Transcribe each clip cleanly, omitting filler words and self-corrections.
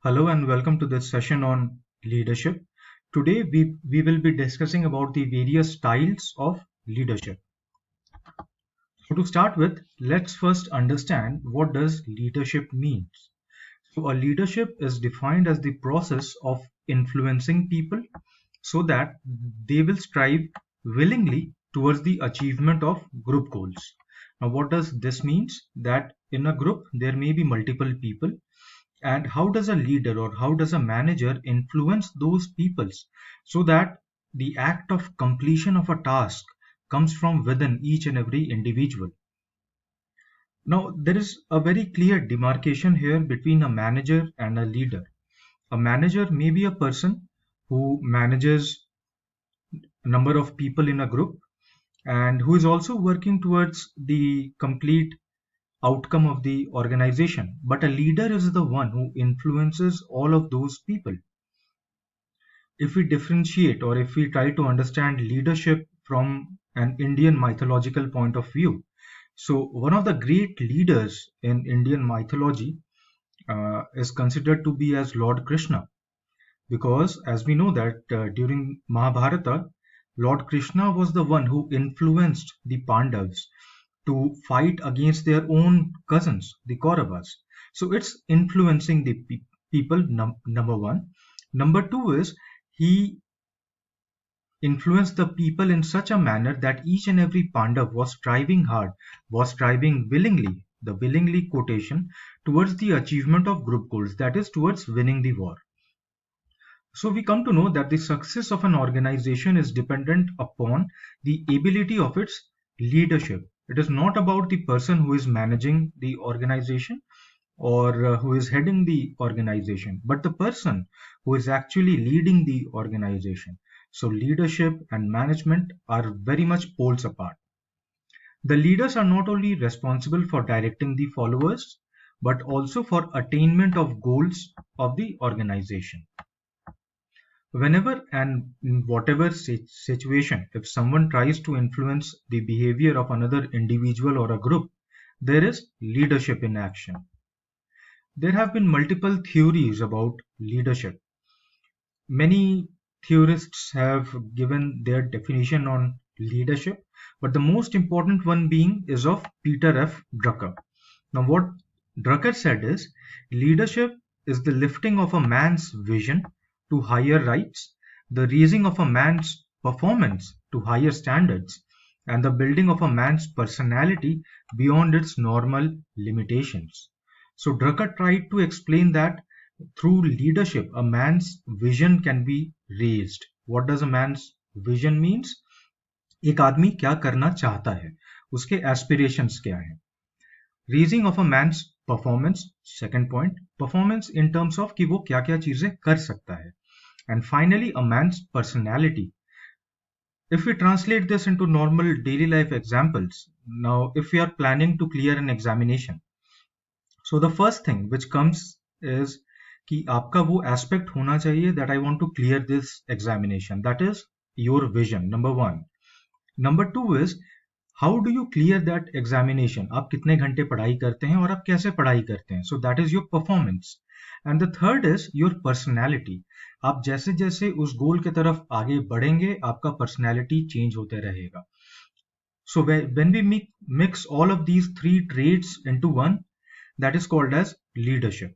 Hello and welcome to this session on leadership. Today we will be discussing about the various styles of leadership. So to start with, let's first understand what does leadership means. So a leadership is defined as the process of influencing people so that they will strive willingly towards the achievement of group goals. Now what does this means? That in a group there may be multiple people, and how does a leader or how does a manager influence those peoples so that the act of completion of a task comes from within each and every individual. Now there is a very clear demarcation here between a manager and a leader. A manager may be a person who manages a number of people in a group and who is also working towards the complete outcome of the organization, but a leader is the one who influences all of those people. If we differentiate or if we try to understand leadership from an Indian mythological point of view, so one of the great leaders in Indian mythology is considered to be as Lord Krishna, because as we know that during Mahabharata, Lord Krishna was the one who influenced the Pandavas to fight against their own cousins, the Kauravas. So it's influencing the people, number one. Number two is he influenced the people in such a manner that each and every Pandav was striving hard, was striving willingly, the willingly quotation, towards the achievement of group goals, that is, towards winning the war. So we come to know that the success of an organization is dependent upon the ability of its leadership. It is not about the person who is managing the organization or who is heading the organization, but the person who is actually leading the organization. So leadership and management are very much poles apart. The leaders are not only responsible for directing the followers, but also for attainment of goals of the organization. Whenever and in whatever situation, if someone tries to influence the behavior of another individual or a group, there is leadership in action. There have been multiple theories about leadership. Many theorists have given their definition on leadership, but the most important one being is of Peter F. Drucker. Now, what Drucker said is leadership is the lifting of a man's vision to higher heights, the raising of a man's performance to higher standards, and the building of a man's personality beyond its normal limitations. So Drucker tried to explain that through leadership, a man's vision can be raised. What does a man's vision means? एक आदमी क्या करना चाहता है, उसके aspirations क्या हैं. Raising of a man's performance, second point, performance in terms of कि वो क्या क्या चीजें कर सकता है. And finally, a man's personality. If we translate this into normal daily life examples, now if we are planning to clear an examination, so the first thing which comes is कि आपका वो aspect होना चाहिए that I want to clear this examination. That is your vision, number one. Number two is how do you clear that examination? आप कितने घंटे पढ़ाई करते हैं और आप कैसे पढ़ाई करते हैं? So that is your performance. And the third is your personality. आप जैसे जैसे उस गोल की तरफ आगे बढ़ेंगे आपका personality change होते रहेगा. So when we mix all of these three traits into one, that is called as leadership.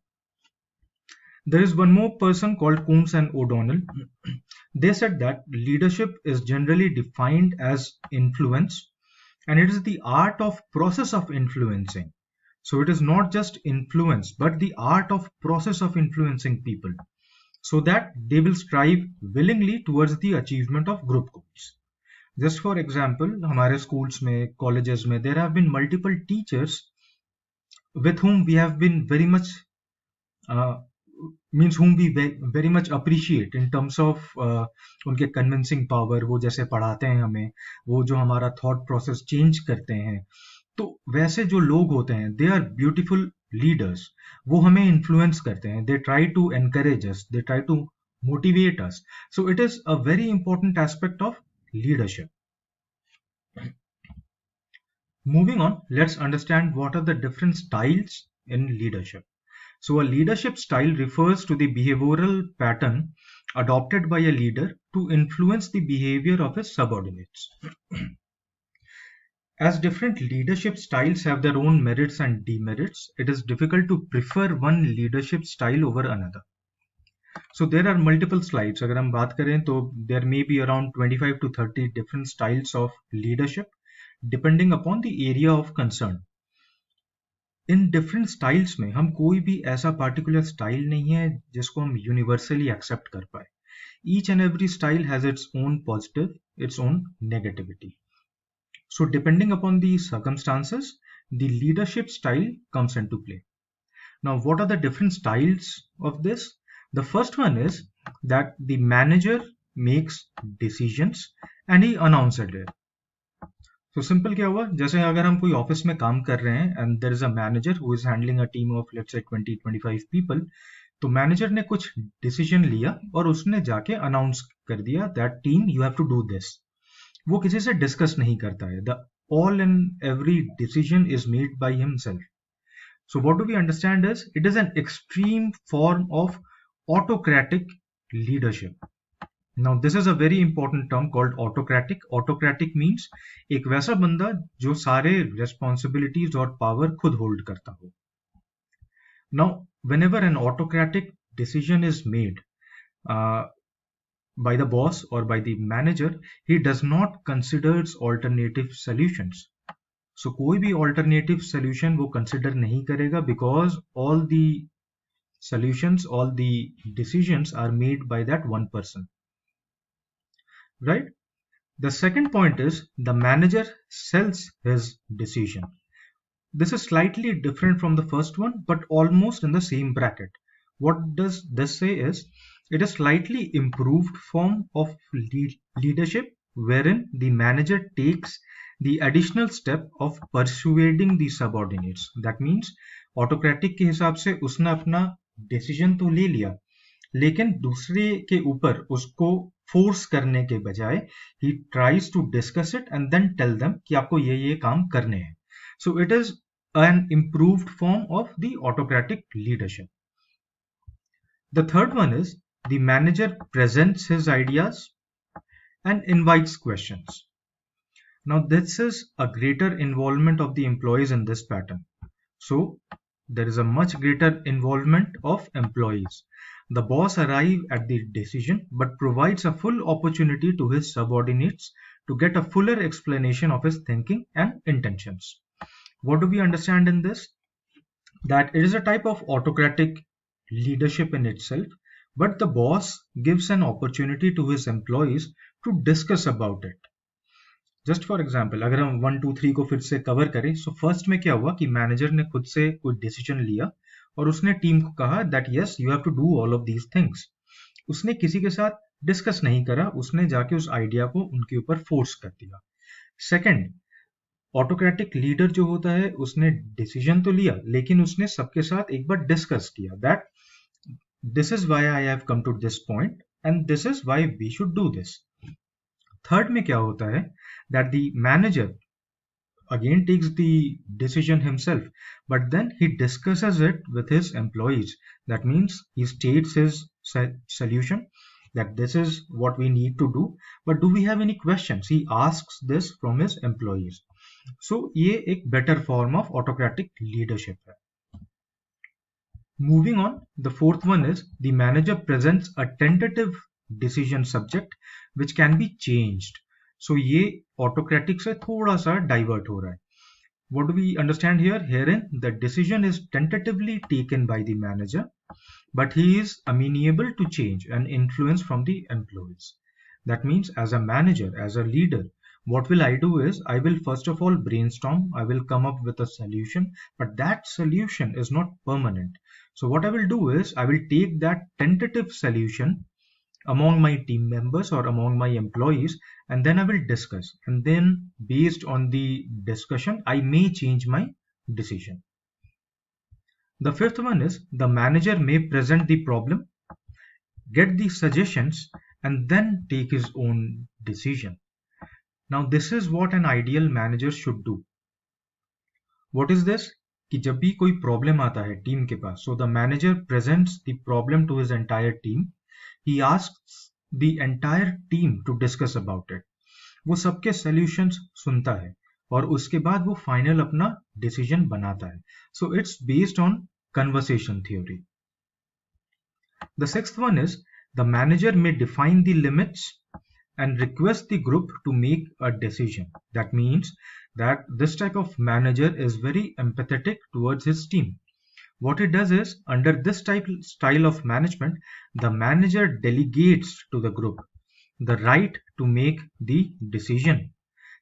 There is one more person called Coombs and O'Donnell. They said that leadership is generally defined as influence, and it is the art of process of influencing. So it is not just influence, but the art of process of influencing people so that they will strive willingly towards the achievement of group goals. Just for example, हमारे schools में, colleges में, there have been multiple teachers with whom we have been very much uh, means whom we very much appreciate in terms of उनके convincing power, वो जैसे पढ़ाते हैं हमें, वो जो हमारा thought process change करते हैं, तो वैसे जो लोग होते हैं they are beautiful leaders. वो हमें influence करते हैं, they try to encourage us, they try to motivate us. So it is a very important aspect of leadership. Moving on, let's understand what are the different styles in leadership. So a leadership style refers to the behavioral pattern adopted by a leader to influence the behavior of his subordinates. As different leadership styles have their own merits and demerits, it is difficult to prefer one leadership style over another. So there are multiple slides. अगर हम बात करें तो there may be around 25 to 30 different styles of leadership depending upon the area of concern. In different styles में हम कोई भी ऐसा पार्टिकुलर स्टाइल नहीं है जिसको हम यूनिवर्सली एक्सेप्ट कर पाए. Each and every style has its own positive, its own negativity. So depending upon the circumstances, the leadership style comes into play. Now, what are the different styles of this? The first one is that the manager makes decisions and he announces it. So simple क्या हुआ, जैसे अगर हम कोई office में काम कर रहे हैं and there is a manager who is handling a team of let's say 20-25 people, तो मैनेजर ने कुछ डिसीजन लिया और उसने जाके अनाउंस कर दिया that team you have to do this. वो किसी से डिस्कस नहीं करता है. The all and every decision is made by himself. So what do we understand is it is an extreme form of autocratic leadership. Now this is a very important term called autocratic. Autocratic means एक वैसा बंदा जो सारे responsibilities और power खुद hold करता हो. Now whenever N autocratic decision is made by the boss or by the manager, he does not considers alternative solutions. So कोई भी alternative solution वो consider नहीं करेगा because all the solutions, all the decisions are made by that one person. Right? The second point is the manager sells his decision. This is slightly different from the first one, but almost in the same bracket. What does this say is, it is slightly improved form of leadership wherein the manager takes the additional step of persuading the subordinates. That means autocratic के हिसाब से उसने अपना decision तो ले लिया, लेकिन दूसरे के ऊपर उसको फोर्स करने के बजाय he tries to discuss it and then tell them कि आपको ये काम करने हैं. So it is an improved form of the autocratic leadership. The third one is the manager presents his ideas and invites questions. Now this is a greater involvement of the employees in this pattern. So there is a much greater involvement of employees. The boss arrives at the decision but provides a full opportunity to his subordinates to get a fuller explanation of his thinking and intentions. What do we understand in this? That it is a type of autocratic leadership in itself, but the boss gives an opportunity to his employees to discuss about it. Just for example, अगर हम 1, 2, 3 को फिर से cover करें, so first में क्या हुआ कि मैनेजर ने खुद से कोई डिसीजन लिया और उसने टीम को कहा that yes you have to do all of these things. उसने किसी के साथ डिस्कस नहीं करा, उसने जाके उस आइडिया को उनके ऊपर फोर्स कर दिया. सेकंड, ऑटोक्रेटिक लीडर जो होता है उसने डिसीजन तो लिया लेकिन उसने सबके साथ एक बार डिस्कस किया that this is why I have come to this point and this is why we should do this. Third में क्या होता है that the manager again takes the decision himself, but then he discusses it with his employees. That means he states his solution that this is what we need to do, but do we have any questions? He asks this from his employees. So ये एक better form of autocratic leadership है. Moving on, the fourth one is the manager presents a tentative decision subject which can be changed. So ये autocratic से थोड़ा सा divert हो रहा है. What do we understand here? Herein, the decision is tentatively taken by the manager, but he is amenable to change and influence from the employees. That means as a manager, as a leader, what will I do is I will first of all brainstorm, I will come up with a solution, but that solution is not permanent. So what I will do is I will take that tentative solution among my team members or among my employees and then I will discuss, and then based on the discussion I may change my decision. The fifth one is the manager may present the problem, get the suggestions and then take his own decision. Now this is what an ideal manager should do. What is this? कि जब भी कोई problem आता है team के पास, so the manager presents the problem to his entire team, he asks the entire team to discuss about it. वो सबके सॉल्यूशंस सुनता है और उसके बाद वो फाइनल अपना डिसीजन बनाता है। So it's based on conversation theory. The sixth one is the manager may define the limits and request the group to make a decision. That means that this type of manager is very empathetic towards his team. What it does is, under this style of management, the manager delegates to the group the right to make the decision.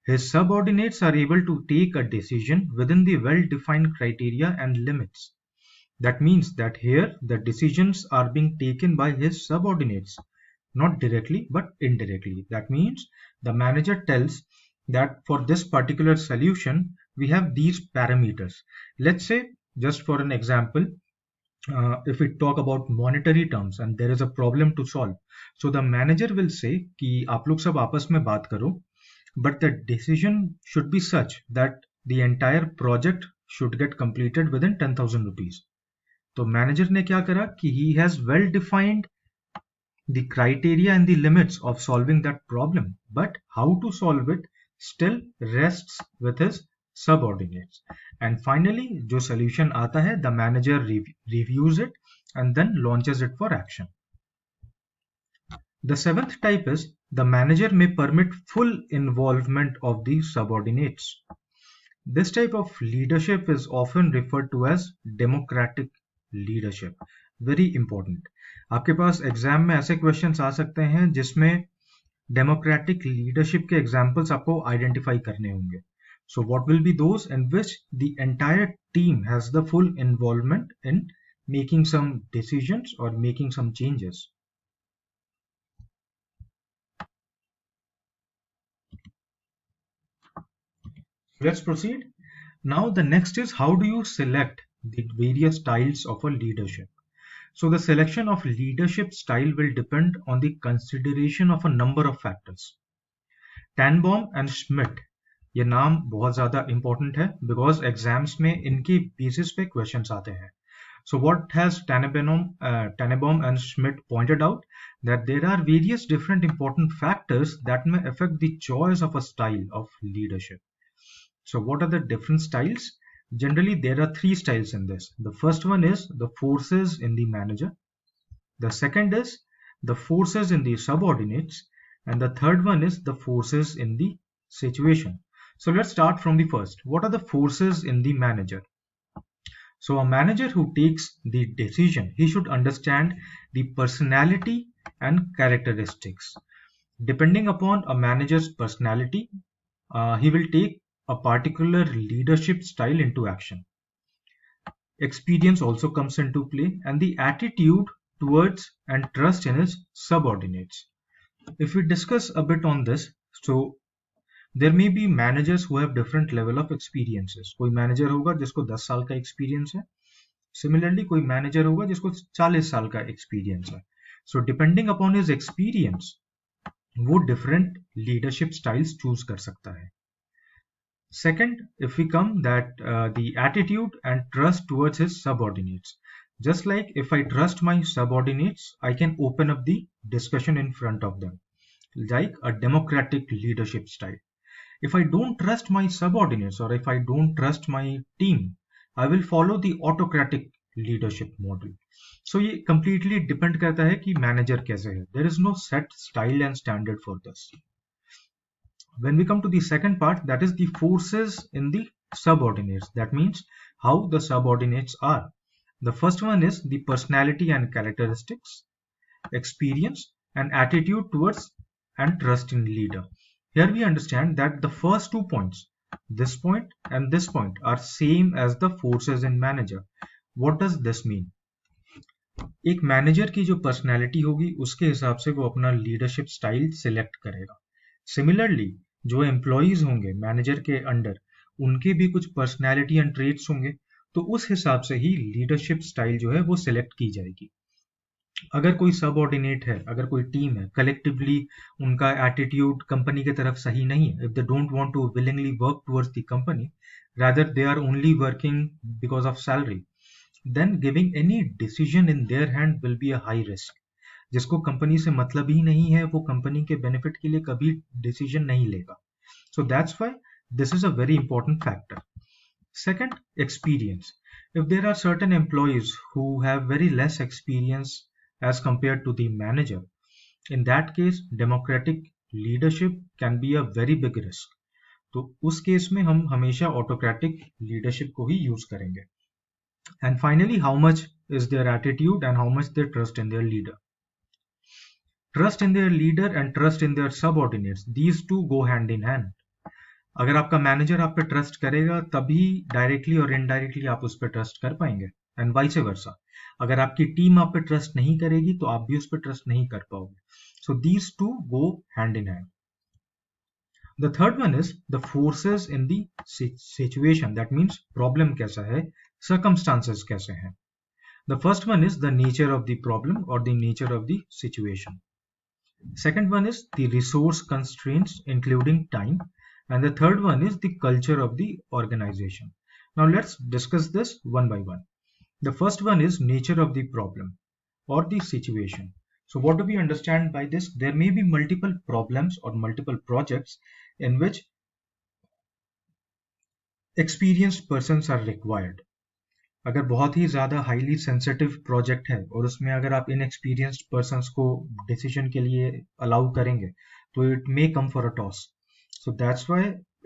His subordinates are able to take a decision within the well-defined criteria and limits. That means that here the decisions are being taken by his subordinates, not directly but indirectly. That means the manager tells that for this particular solution, we have these parameters. Let's say, just for an example, if we talk about monetary terms and there is a problem to solve, so the manager will say कि आप लोग सब आपस में बात करो, but the decision should be such that the entire project should get completed within 10,000 rupees. तो manager ने क्या करा कि he has well defined the criteria and the limits of solving that problem, but how to solve it still rests with his subordinates. And finally, जो solution आता है, the manager reviews it and then launches it for action. The seventh type is the manager may permit full involvement of the subordinates. This type of leadership is often referred to as democratic leadership. Very important. आपके पास exam में ऐसे questions आ सकते हैं जिसमें democratic leadership के examples आपको identify करने होंगे। So what will be those in which the entire team has the full involvement in making some decisions और making some changes. Let's proceed. Now the next is, how do you select the various styles of a leadership? So the selection of leadership style will depend on the consideration of a number of factors. Tanbaum and Schmidt, ये नाम बहुत ज़्यादा important है because exams में इनके basis पे questions आते हैं. So what has Tannebaum and Schmidt pointed out, that there are various different important factors that may affect the choice of a style of leadership. So what are the different styles? Generally, there are three styles in this. The first one is the forces in the manager. The second is the forces in the subordinates. And the third one is the forces in the situation. So let's start from the first. What are the forces in the manager? So a manager who takes the decision, he should understand the personality and characteristics. Depending upon a manager's personality, he will take a particular leadership style into action. Experience also comes into play, and the attitude towards and trust in his subordinates. If we discuss a bit on this, so there may be managers who have different level of experiences. कोई manager होगा जिसको 10 साल का experience है. Similarly, कोई manager होगा जिसको 40 साल का experience है. So depending upon his experience, वो different leadership styles choose कर सकता है. Second, if we come that the attitude and trust towards his subordinates. Just like if I trust my subordinates, I can open up the discussion in front of them, like a democratic leadership style. If I don't trust my subordinates or if I don't trust my team, I will follow the autocratic leadership model. So ये completely depend करता है कि manager कैसे है. There is no set style and standard for this. When we come to the second part, that is the forces in the subordinates. That means how the subordinates are. The first one is the personality and characteristics, experience, and attitude towards and trust in leader. Here we understand that the first 2 points, this point and this point, are same as the forces in manager. What does this mean? एक manager की जो personality होगी उसके हिसाब से वो अपना leadership style select करेगा. सिमिलरली जो एम्प्लॉइज होंगे मैनेजर के अंडर, उनके भी कुछ पर्सनैलिटी एंड ट्रेट्स होंगे, तो उस हिसाब से ही लीडरशिप स्टाइल जो है वो सिलेक्ट की जाएगी. अगर कोई सबऑर्डिनेट है, अगर कोई टीम है, कलेक्टिवली उनका एटीट्यूड कंपनी की तरफ सही नहीं है, if they don't want to willingly work towards the company, rather they are only working because of salary, then giving any decision in their hand will be a high risk. जिसको company से मतलब ही नहीं है वो company के benefit के लिए कभी डिसीजन नहीं लेगा. So that's why this is a very important factor. Second, experience. If there are certain employees who have very less experience as compared to the manager, in that case democratic leadership can be a very big risk. तो उस case में हम हमेशा autocratic leadership को ही use करेंगे. And finally, how much is their attitude and how much their trust in their leader. Trust in their leader and trust in their subordinates, these two go hand in hand. अगर आपका manager आप पे trust करेगा तभी directly और indirectly आप उस पर ट्रस्ट कर पाएंगे, एंड वाइस वर्सा. अगर आपकी टीम आप पे ट्रस्ट नहीं करेगी तो आप भी उस पर ट्रस्ट नहीं कर पाओगे. So these two go hand in hand. The third one is the forces in the situation. That means problem कैसा है, circumstances कैसे हैं. The first one is the nature of the problem or the nature of the situation. Second one is the resource constraints including time. And the third one is the culture of the organization. Now let's discuss this one by one. The first one is nature of the problem or the situation. So what do we understand by this? There may be multiple problems or multiple projects in which experienced persons are required. अगर बहुत ही ज़्यादा highly sensitive project है और उसमें अगर आप inexperienced persons को decision के लिए अलाउ करेंगे तो it may come for a toss. So that's why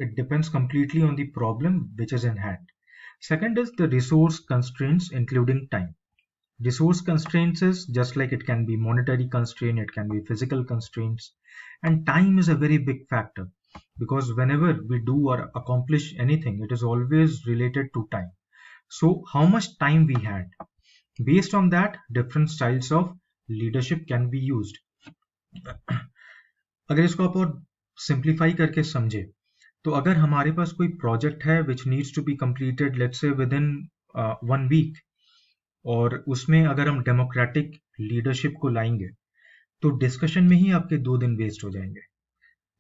it depends completely on the problem which is in hand. Second is the resource constraints including time. Resource constraints is just like it can be monetary constraint, it can be physical constraints, and time is a very big factor because whenever we do or accomplish anything, it is always related to time. So how much time we had, based on that different styles of leadership can be used. अगर इसको आप और simplify करके समझे तो अगर हमारे पास कोई प्रोजेक्ट है which needs to be completed let's say within 1 week और उसमें अगर हम डेमोक्रेटिक लीडरशिप को लाएंगे तो डिस्कशन में ही आपके 2 दिन वेस्ट हो जाएंगे.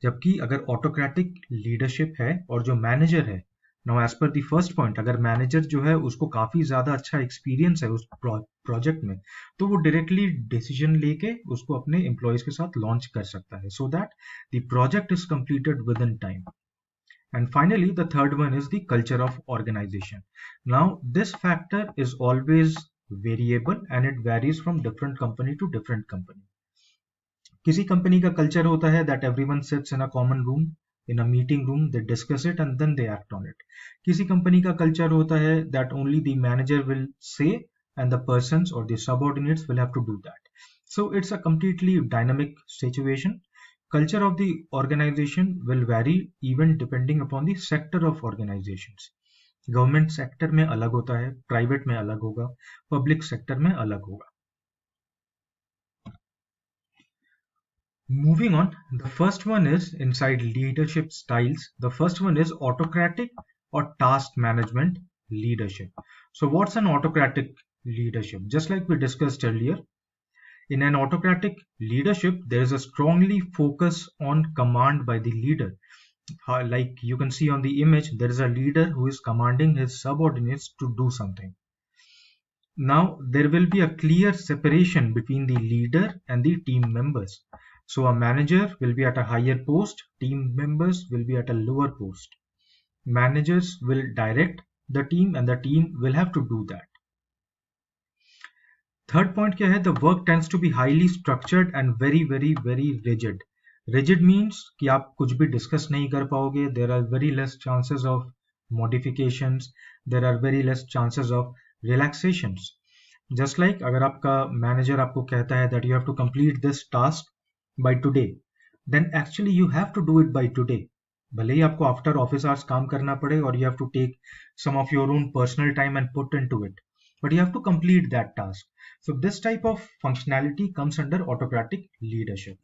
जबकि अगर ऑटोक्रेटिक लीडरशिप है और जो मैनेजर है, now as per the first point, अगर मैनेजर जो है उसको काफी ज्यादा अच्छा एक्सपीरियंस है उस प्रोजेक्ट में तो वो डायरेक्टली डिसीजन लेके उसको अपने एम्प्लॉयज के साथ लॉन्च कर सकता है so that the project is completed with in time. And finally, the third one is the culture of organization. Now, this factor is always variable and it varies from different company to different company. किसी company का culture होता है that everyone sits in a common room, in a meeting room, they discuss it and then they act on it. किसी company का culture होता है that only the manager will say and the persons or the subordinates will have to do that. So it's a completely dynamic situation. Culture of the organization will vary even depending upon the sector of organizations. Government sector में अलग होता है, private में अलग होगा, public sector में अलग होगा. Moving on, the first one is inside leadership styles. The first one is autocratic or task management leadership. So what's an autocratic leadership? Just like we discussed earlier, in an autocratic leadership, there is a strongly focus on command by the leader. Like you can see on the image, there is a leader who is commanding his subordinates to do something. Now, there will be a clear separation between the leader and the team members. So a manager will be at a higher post, team members will be at a lower post. Managers will direct the team and the team will have to do that. Third point क्या है? The work tends to be highly structured and very rigid. Rigid means कि आप कुछ भी discuss नहीं कर पाओगे. There are very less chances of modifications. There are very less chances of relaxations. Just like अगर आपका manager आपको कहता है that you have to complete this task by today, then actually you have to do it by today. भले ही आपको after office hours काम करना पड़े और you have to take some of your own personal time and put into it, but you have to complete that task. So this type of functionality comes under autocratic leadership.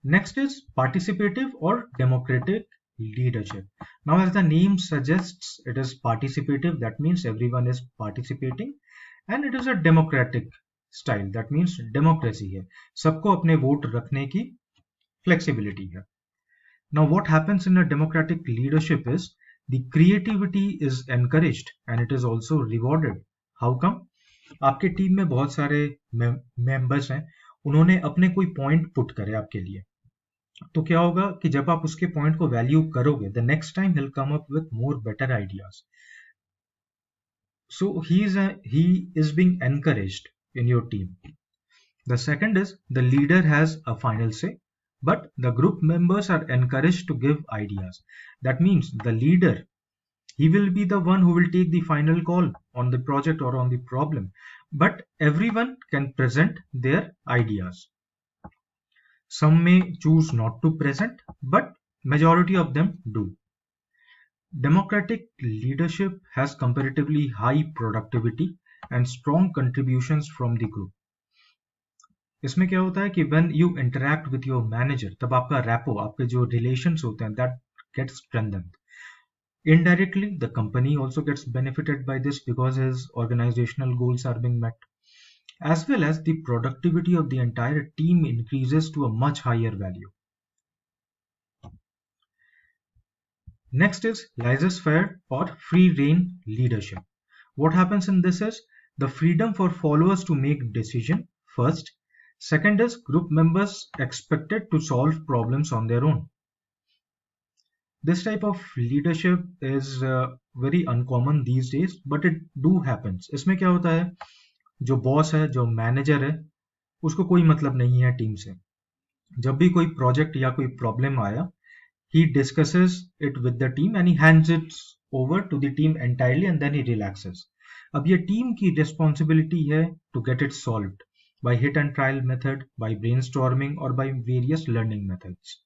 Next is participative or democratic leadership. Now, as the name suggests, it is participative. That means everyone is participating, and it is a democratic style. That means democracy है. सबको अपने vote रखने की flexibility है. Now, what happens in a democratic leadership is The creativity is encouraged and it is also rewarded. How come? आपके team में बहुत सारे मेंबर्स हैं, उन्होंने अपने कोई पॉइंट पुट करे आपके लिए, तो क्या होगा कि जब आप उसके पॉइंट को वैल्यू करोगे, the next time he'll come up with more better ideas. So he is being encouraged in your team. The second is the leader has a final say, but the group members are encouraged to give ideas. That means the leader, he will be the one who will take the final call on the project or on the problem, but everyone can present their ideas. Some may choose not to present, but majority of them do. Democratic leadership has comparatively high productivity and strong contributions from the group. इसमें क्या होता है कि when you interact with your manager, तब आपका rapport, आपके जो relations होते हैं, that gets strengthened. Indirectly, the company also gets benefited by this because his organizational goals are being met, as well as the productivity of the entire team increases to a much higher value. Next is laissez-faire or free rein leadership. What happens in this is the freedom for followers to make decision first. Second is group members expected to solve problems on their own. This type of leadership is very uncommon these days, but it do happens. इसमें क्या होता है, जो boss है, जो manager है, उसको कोई मतलब नहीं है टीम से. जब भी कोई प्रोजेक्ट या कोई प्रॉब्लम आया, he discusses it with the team and he hands it over to the team entirely and then he relaxes. अब ये टीम की responsibility है to get it solved by hit and trial method, by brainstorming or by various learning methods.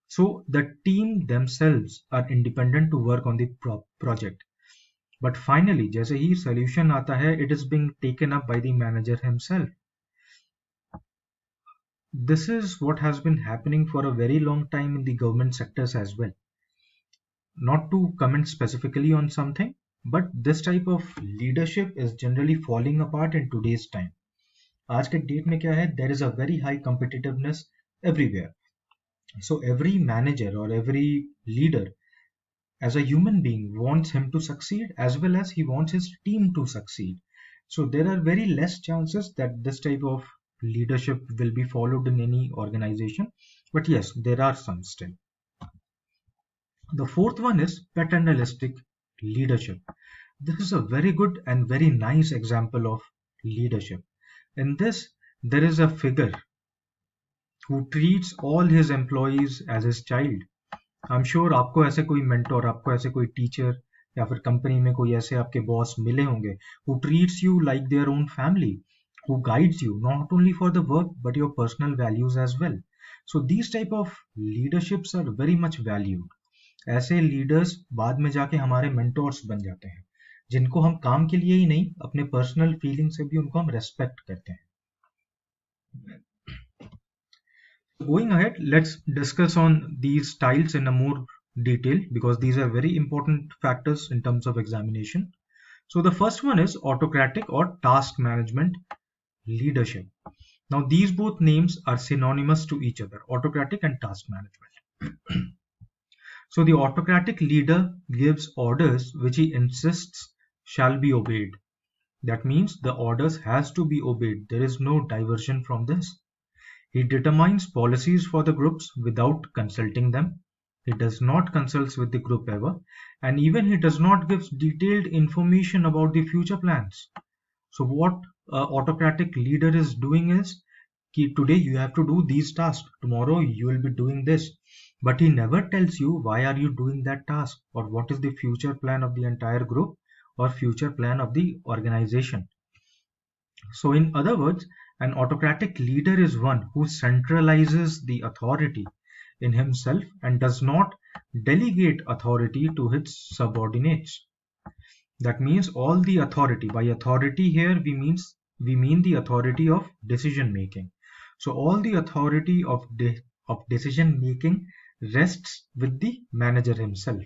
So the team themselves are independent to work on the project. But finally, जैसे ही solution आता है, it is being taken up by the manager himself. This is what has been happening for a very long time in the government sectors as well. Not to comment specifically on something, but this type of leadership is generally falling apart in today's time. आज के date में क्या है, there is a very high competitiveness everywhere. So every manager or every leader as a human being wants him to succeed as well as he wants his team to succeed. So there are very less chances that this type of leadership will be followed in any organization, but yes, there are some still. The fourth one is paternalistic leadership. This is a very good and very nice example of leadership. In this, there is a figure who treats all his employees as his child. I'm sure आपको ऐसे कोई mentor, आपको ऐसे कोई teacher या फिर company में कोई ऐसे आपके बॉस मिले होंगे who treats you like their own family, who guides you not only for the work but your personal values as well. So these type of leaderships are very much valued. ऐसे leaders बाद में जाके हमारे mentors बन जाते हैं, जिनको हम काम के लिए ही नहीं, अपने personal feeling से भी उनको हम respect करते हैं. Going ahead, let's discuss on these styles in a more detail because these are very important factors in terms of examination. So the first one is autocratic or task management leadership. Now these both names are synonymous to each other, autocratic and task management. So the autocratic leader gives orders which he insists shall be obeyed. That means the orders has to be obeyed. There is no diversion from this. He determines policies for the groups without consulting them. He does not consult with the group ever, and even he does not give detailed information about the future plans. So what autocratic leader is doing is, today you have to do these tasks, tomorrow you will be doing this, but he never tells you why are you doing that task or what is the future plan of the entire group or future plan of the organization. So in other words, an autocratic leader is one who centralizes the authority in himself and does not delegate authority to his subordinates. That means all the authority, by authority here we mean the authority of decision making. So all the authority of decision making rests with the manager himself.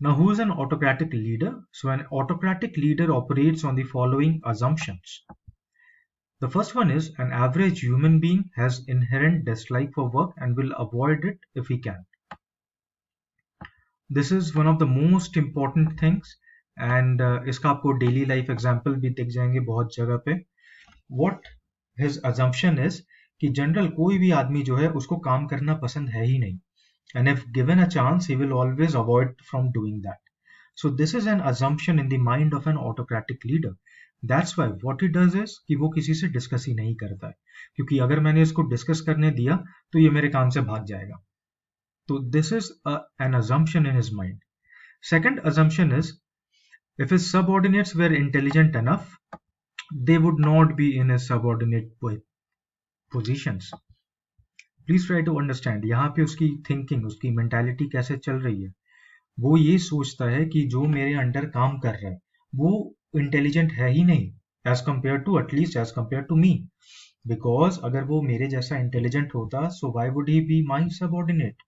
Now who is an autocratic leader? So an autocratic leader operates on the following assumptions. The first one is an average human being has inherent dislike for work and will avoid it if he can. This is one of the most important things and इसका आपको daily life example भी दिख जाएंगे बहुत जगह पे. What his assumption is कि general कोई भी आदमी जो है उसको काम करना पसंद है ही नहीं, and if given a chance he will always avoid from doing that. So this is an assumption in the mind of an autocratic leader. That's why what he does is कि वो किसी से डिस्कस ही नहीं करता है, क्योंकि अगर मैंने इसको डिस्कस करने दिया तो ये मेरे काम से भाग जाएगा. So this is an assumption in his mind. Second assumption is if his subordinates were intelligent enough, they would not be in his subordinate positions. Please try to understand यहाँ पे उसकी थिंकिंग, उसकी मेंटालिटी कैसे चल रही है. वो ये सोचता है कि जो मेरे अंडर काम कर रहा है वो इंटेलिजेंट है ही नहीं as compare to, at least as compare to me. Because अगर वो मेरे जैसा इंटेलिजेंट होता so why would he be my subordinate.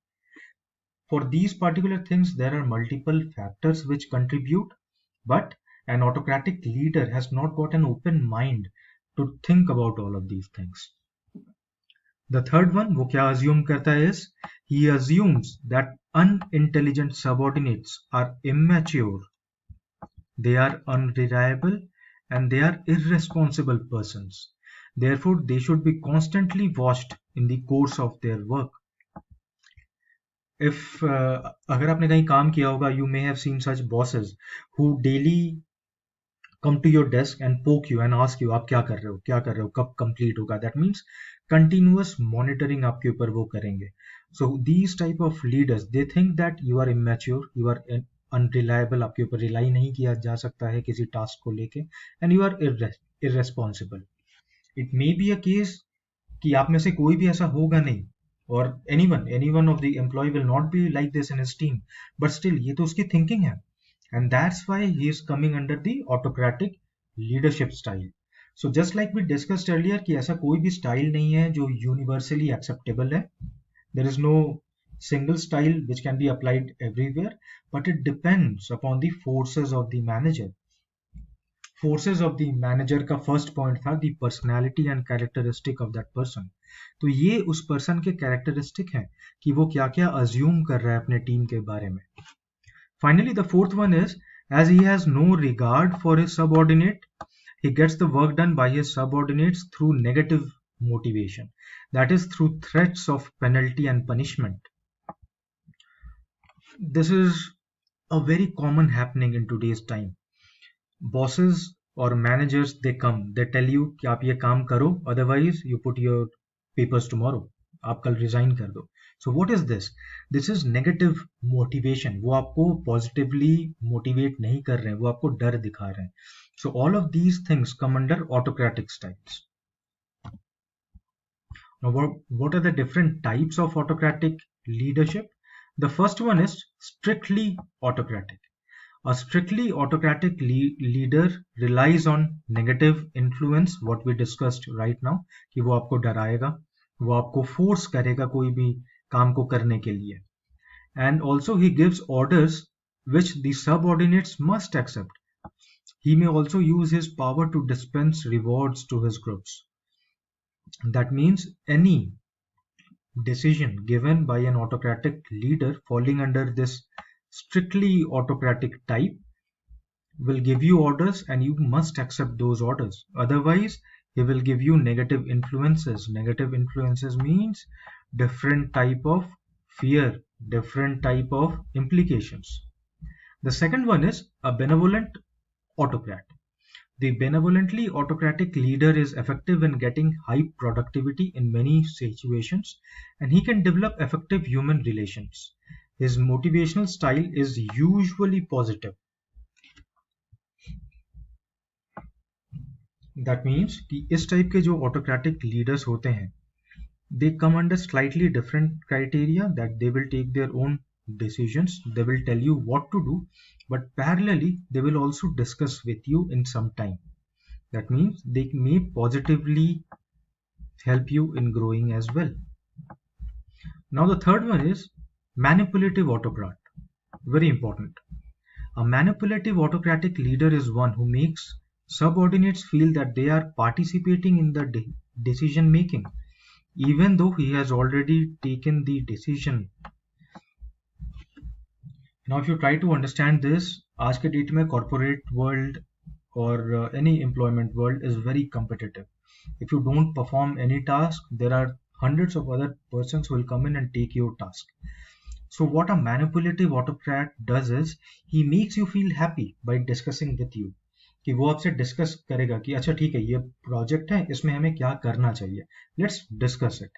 For these particular things there are multiple factors which contribute, but an autocratic leader has not got an open mind to think about all of these things. The third one, वो क्या assume करता है is he assumes that unintelligent subordinates are immature, they are unreliable, and they are irresponsible persons. Therefore, they should be constantly watched in the course of their work. If अगर आपने कहीं काम किया होगा, you may have seen such bosses who daily come to your desk and poke you and ask you आप क्या कर रहे हो, क्या कर रहे हो, कब कंप्लीट होगा. दैट मीन्स कंटिन्यूअस मॉनिटरिंग आपके ऊपर वो करेंगे. So these type of leaders they think that you are immature, you are unreliable, आपके ऊपर रिलाई नहीं किया जा सकता है किसी टास्क को लेके, and you are irresponsible. It may be a case कि आप में से कोई भी ऐसा होगा नहीं, और anyone of the employee will not be like this in his team, but still ये तो उसकी thinking है. And that's why he is coming under the autocratic leadership style. So just like we discussed earlier कि ऐसा कोई भी style नहीं है जो universally acceptable है. There is no single style which can be applied everywhere, but it depends upon the forces of the manager. Forces of the manager का first point था the personality and characteristic of that person. तो ये उस person के characteristic हैं कि वो क्या क्या assume कर रहा है अपने team के बारे में. Finally, the fourth one is, as he has no regard for his subordinate, he gets the work done by his subordinates through negative motivation. That is through threats of penalty and punishment. This is a very common happening in today's time. Bosses or managers, they come, they tell you कि आप ये काम करो, otherwise you put your papers tomorrow. आप कल resign कर दो. So what is this? This is negative motivation. वो आपको positively motivate नहीं कर रहे हैं, वो आपको डर दिखा रहे हैं. So all of these things come under autocratic styles. Now what are the different types of autocratic leadership? The first one is strictly autocratic. A strictly autocratic leader relies on negative influence, what we discussed right now, कि वो आपको डराएगा, वो आपको force करेगा कोई भी काम को करने के लिए. And also he gives orders which the subordinates must accept. He may also use his power to dispense rewards to his groups. That means any decision given by an autocratic leader falling under this strictly autocratic type will give you orders and you must accept those orders. Otherwise, he will give you negative influences. Negative influences means different type of fear, different type of implications. The second one is a benevolent autocrat. The benevolently autocratic leader is effective in getting high productivity in many situations, and he can develop effective human relations. His motivational style is usually positive. That means कि इस type के जो autocratic leaders होते हैं, they come under slightly different criteria, that they will take their own decisions, they will tell you what to do, but parallelly they will also discuss with you in some time. That means they may positively help you in growing as well. Now the third one is manipulative autocrat. Very important. A manipulative autocratic leader is one who makes subordinates feel that they are participating in the decision making, even though he has already taken the decision. Now, if you try to understand this, आज के date में corporate world or any employment world is very competitive. If you don't perform any task, there are hundreds of other persons who will come in and take your task. So what a manipulative autocrat does is he makes you feel happy by discussing with you. कि वो आपसे discuss करेगा कि अच्छा ठीक है ये project है इसमें हमें क्या करना चाहिए, let's discuss it.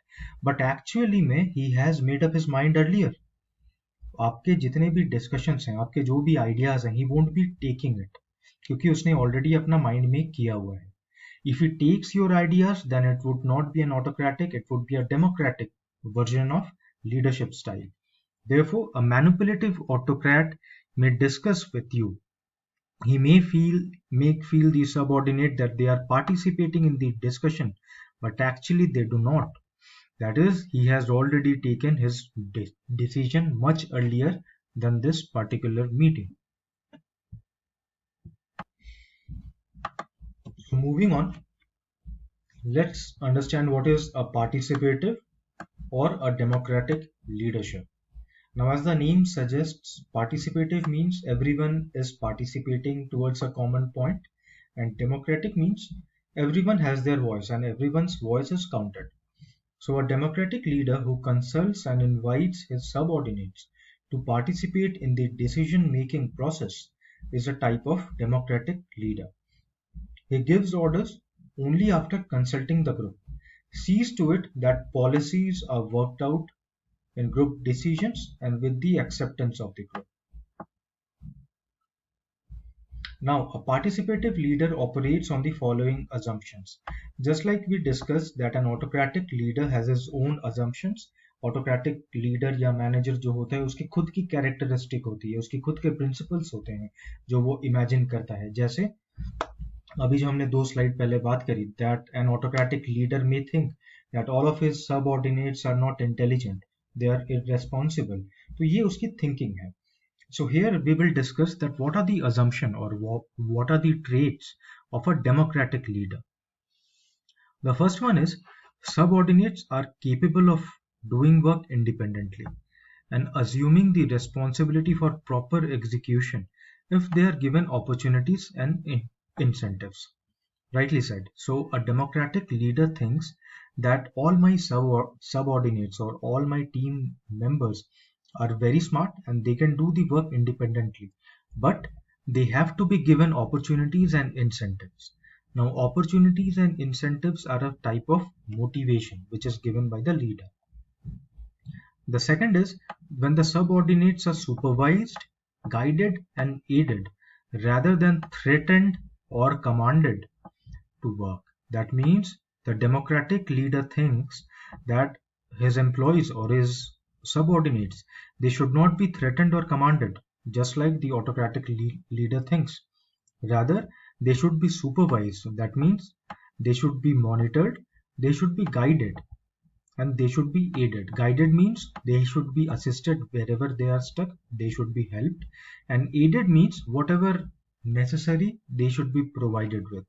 But actually में he has made up his mind earlier. आपके जितने भी डिस्कशंस हैं, आपके जो भी आइडियाज हैं, he won't be taking it, क्योंकि उसने ऑलरेडी अपना माइंड मेक किया हुआ है. If he takes your ideas, then it would not be an autocratic, it would be a democratic version of leadership style. Therefore, a manipulative autocrat may discuss with you. He may make feel the subordinate that they are participating in the discussion, but actually they do not. That is, he has already taken his decision much earlier than this particular meeting. So moving on, let's understand what is a participative or a democratic leadership. Now, as the name suggests, participative means everyone is participating towards a common point, and democratic means everyone has their voice and everyone's voice is counted. So a democratic leader who consults and invites his subordinates to participate in the decision-making process is a type of democratic leader. He gives orders only after consulting the group, sees to it that policies are worked out in group decisions and with the acceptance of the group. Now, a participative leader operates on the following assumptions. Just like we discussed that an autocratic leader has his own assumptions, autocratic leader या manager जो होता है उसकी खुद की characteristic होती है, उसकी खुद के principles होते हैं जो वो imagine करता है. जैसे अभी जो हमने 2 स्लाइड पहले बात करी, that an autocratic leader may think that all of his subordinates are not intelligent, they are irresponsible. तो ये उसकी thinking है. So here we will discuss that what are the assumption or what are the traits of a democratic leader. The first one is subordinates are capable of doing work independently and assuming the responsibility for proper execution if they are given opportunities and incentives. Rightly said. So a democratic leader thinks that all my subordinates or all my team members are very smart and they can do the work independently, but they have to be given opportunities and incentives. Now, opportunities and incentives are a type of motivation which is given by the leader. The second is when the subordinates are supervised, guided, and aided rather than threatened or commanded to work. That means the democratic leader thinks that his employees or his subordinates, they should not be threatened or commanded, just like the autocratic leader thinks. Rather, they should be supervised. That means they should be monitored, they should be guided, and they should be aided. Guided means they should be assisted wherever they are stuck, they should be helped, and aided means whatever necessary they should be provided with.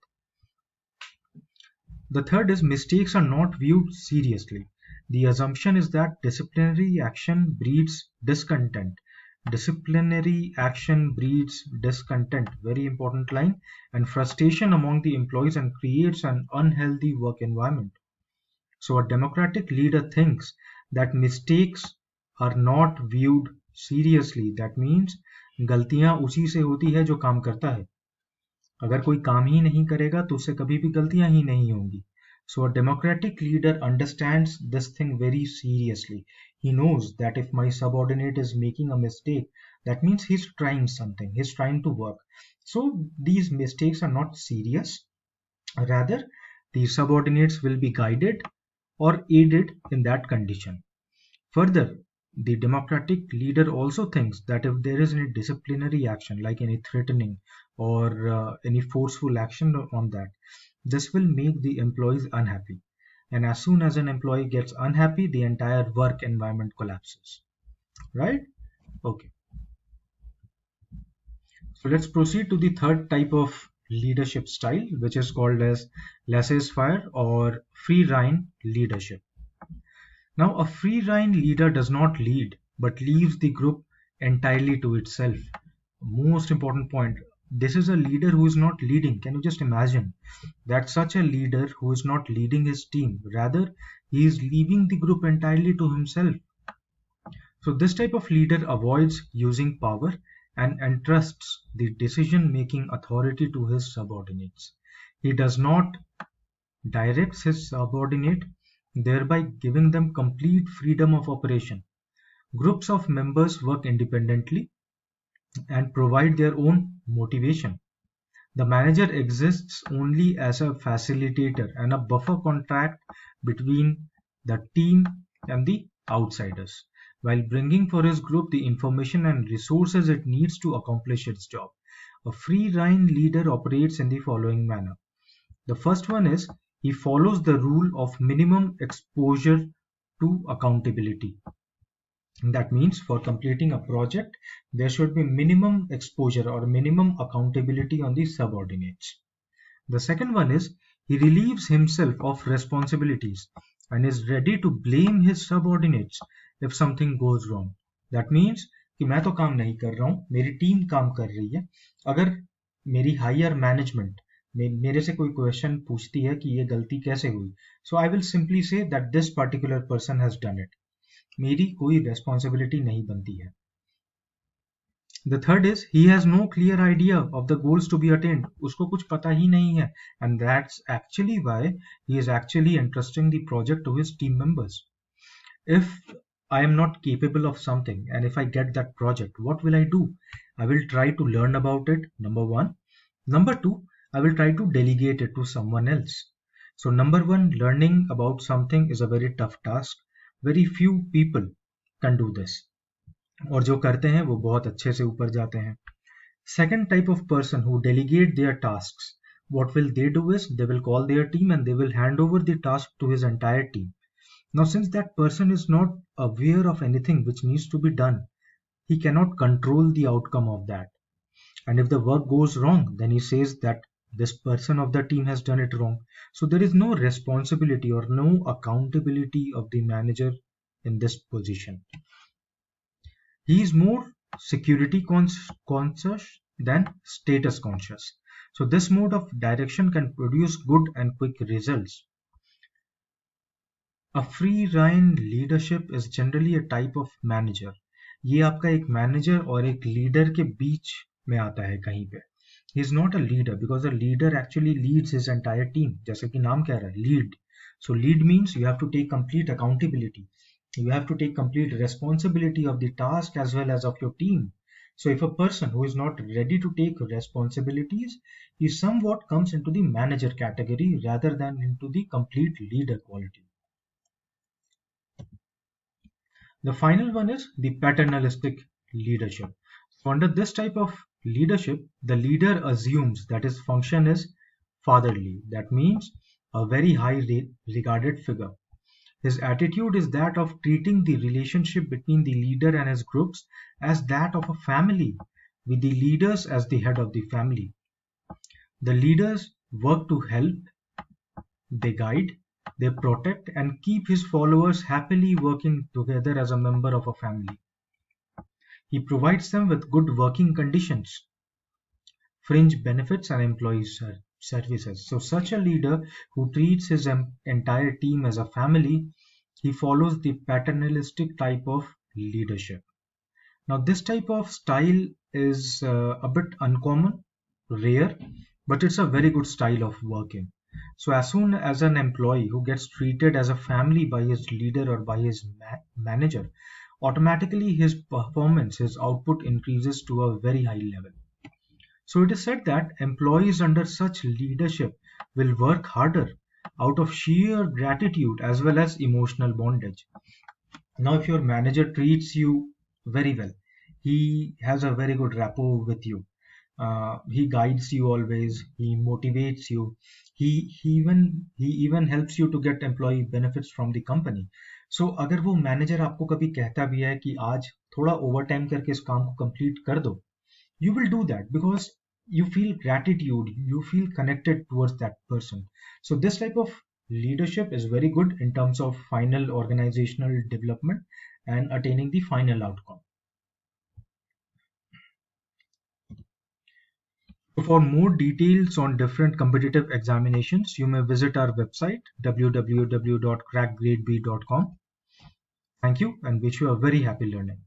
The third is mistakes are not viewed seriously. The assumption is that disciplinary action breeds discontent. Disciplinary action breeds discontent, very important line, and frustration among the employees and creates an unhealthy work environment. So a democratic leader thinks that mistakes are not viewed seriously. That means गलतियां उसी से होती है जो काम करता है. अगर कोई काम ही नहीं करेगा तो उससे कभी भी गलतियां ही नहीं होंगी. So a democratic leader understands this thing very seriously. He knows that if my subordinate is making a mistake, that means he's trying something, he's trying to work. So these mistakes are not serious. Rather, the subordinates will be guided or aided in that condition. Further, the democratic leader also thinks that if there is any disciplinary action, like any threatening or any forceful action on that, this will make the employees unhappy. And as soon as an employee gets unhappy, the entire work environment collapses. Right? Okay. So let's proceed to the third type of leadership style, which is called as laissez-faire or free-rein leadership. Now, a free-rein leader does not lead, but leaves the group entirely to itself. Most important point. This is a leader who is not leading. Can you just imagine that such a leader who is not leading his team, rather he is leaving the group entirely to himself. So this type of leader avoids using power and entrusts the decision-making authority to his subordinates. He does not direct his subordinate, thereby giving them complete freedom of operation. Groups of members work independently and provide their own motivation. The manager exists only as a facilitator and a buffer contract between the team and the outsiders, while bringing for his group the information and resources it needs to accomplish its job. A free rein leader operates in the following manner. The first one is he follows the rule of minimum exposure to accountability. That means for completing a project, there should be minimum exposure or minimum accountability on the subordinates. The second one is he relieves himself of responsibilities and is ready to blame his subordinates if something goes wrong. That means कि मैं तो काम नहीं कर रहा हूँ, मेरी team काम कर रही है. अगर मेरी हायर मैनेजमेंट मेरे से कोई क्वेश्चन पूछती है कि ये गलती कैसे हुई, so I will simply say that this particular person has done it. मेरी कोई रेस्पॉन्सिबिलिटी नहीं बनती है. The third is he has no clear idea of the goals to be attained. उसको कुछ पता ही नहीं है, and that's actually why he is actually entrusting the project to his team members. If I am not capable of something and if I get that project, what will I do? I will try to learn about it, number one. Number two, I will try to delegate it to someone else. So number one, learning about something is a very tough task. Very few people can do this. और जो करते हैं वो बहुत अच्छे से ऊपर जाते हैं. Second type of person who delegate their tasks, what will they do is they will call their team and they will hand over the task to his entire team. Now since that person is not aware of anything which needs to be done, he cannot control the outcome of that. And if the work goes wrong, then he says that this person of the team has done it wrong. So there is no responsibility or no accountability of the manager in this position. He is more security conscious than status conscious. So this mode of direction can produce good and quick results. A free rein leadership is generally a type of manager. ये आपका एक manager और एक leader के बीच में आता है कहीं पे. He is not a leader because a leader actually leads his entire team. जैसे कि नाम कह रहा है, lead. So lead means you have to take complete accountability. You have to take complete responsibility of the task as well as of your team. So if a person who is not ready to take responsibilities, he somewhat comes into the manager category rather than into the complete leader quality. The final one is the paternalistic leadership. So under this type of leadership, the leader assumes that his function is fatherly. That means a very high regarded figure. His attitude is that of treating the relationship between the leader and his groups as that of a family, with the leaders as the head of the family. The leaders work to help, they guide, they protect and keep his followers happily working together as a member of a family. He provides them with good working conditions, fringe benefits and employee services. So such a leader who treats his entire team as a family, he follows the paternalistic type of leadership. Now this type of style is a bit uncommon, rare, but it's a very good style of working. So as soon as an employee who gets treated as a family by his leader or by his manager, automatically his performance, his output increases to a very high level. So it is said that employees under such leadership will work harder out of sheer gratitude as well as emotional bondage. Now, if your manager treats you very well, he has a very good rapport with you. He guides you always. He motivates you. He even helps you to get employee benefits from the company. So अगर वो manager आपको कभी कहता भी है कि आज थोड़ा overtime करके इस काम को complete कर दो, you will do that because you feel gratitude, you feel connected towards that person. So this type of leadership is very good in terms of final organizational development and attaining the final outcome. So for more details on different competitive examinations, you may visit our website www.crackgradeb.com. Thank you and wish you a very happy learning.